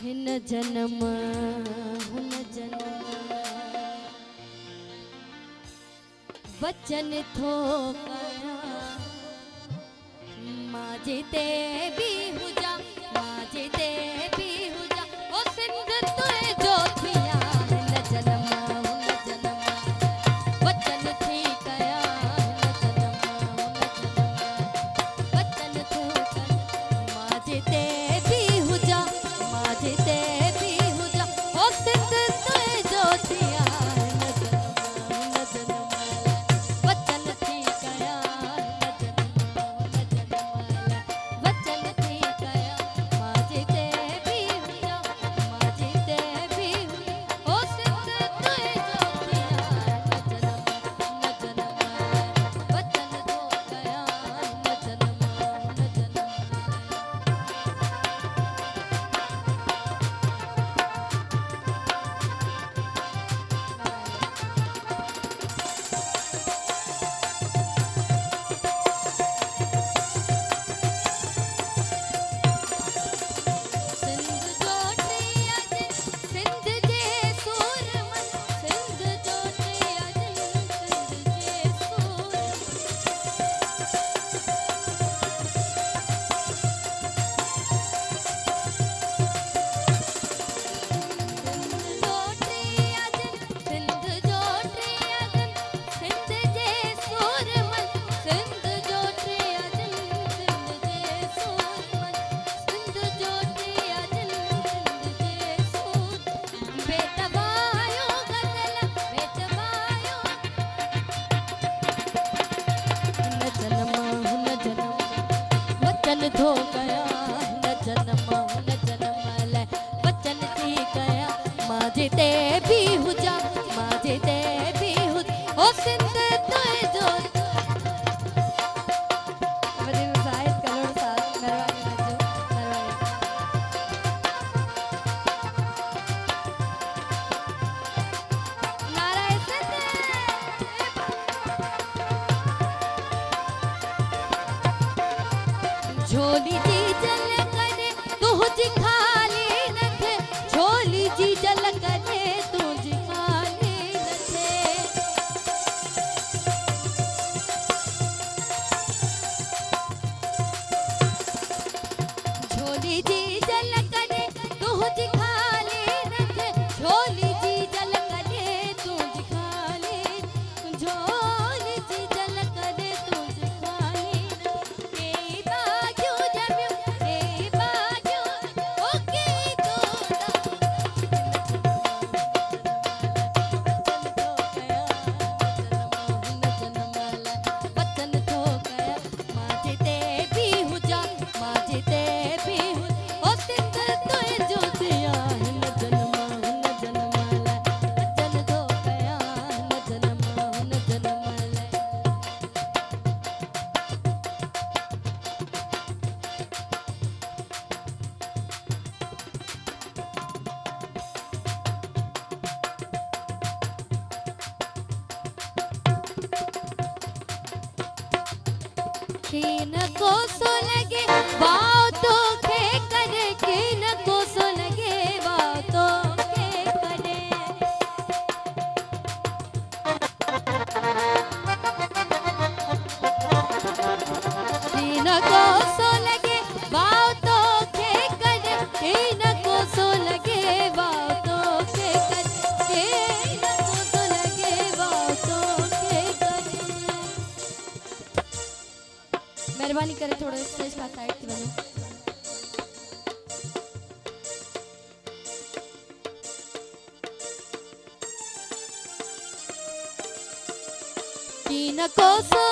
हिन जन्म हुन जन्म वचन थो कया माजे ते भी हुजा माजे ते भी हुजा ओ सिंध तुए जो थिया हिन जन्म हुन जन्म वचन थी कया हिन जन्म हुन जन्म वचन थो कया माजे ते भी हुजा माजे ते भी हुजा ओ सिंध तुए जो थिया हिन जन्म हुन जन्म वचन थी कया हिन जन्म हुन जन्म वचन थी कया माजे ते भी हुजा माजे ते भी हुजा ओ सिंध तुए जो थिया हिन जन्म वचन थो कया हिन जन्म हुन जन्म सिंध जो टिया दिन सिंध जे सूरमन सिंध जो टिया दिन सिंध जे सूरमन सिंध जो टिया दिन सिंध जो टिया दिन सिंध जे सूरमन सिंध जो टिया दिन सिंध जे सूरमन सिंध जो टिया दिन सिंध जे सूर बेतबायो गजल बेतबायो हिन जन्म हुन जन्म वचन थो कया हिन जन्म हुन जन्म लाइ वचन थी कया माजे ते भी हुजा माजे ते भी हुजा ओ सिंध तुए जो वॾी साहित करोड़ साल महिरबानी कजो महिरबानी नाराए सिंध झोली जी जल करे तुझी खाली नथे झोली जी जल करे तुझी खाली नथे झोली जी जल करे तुझी खाली नथे झोली जी जल करे तुझी खाली झोली जी जल करे तुझी खाली के बाग्यो जम्यो के बाग्यो ओ के तोड़ा वचन थो कया माजे ते भी हुजा माजे ते भी हुजा ओ सिंध तुए जो थिया हिन जन्म हुन जन्म वचन थो कया हिन जन्म हुन जन्म कीन को सो लगे वाओ तो खे करे कीन को सो लगे वाओ तो खे करे कीन को सो लगे वाओ तो खे करे कीन को सो लगे वाओ तो खे करे कीन को सो लगे वाओ तो खे करे मेहरबानी करे थोड़ा स्टेज का साइड थी वञो कीन को सो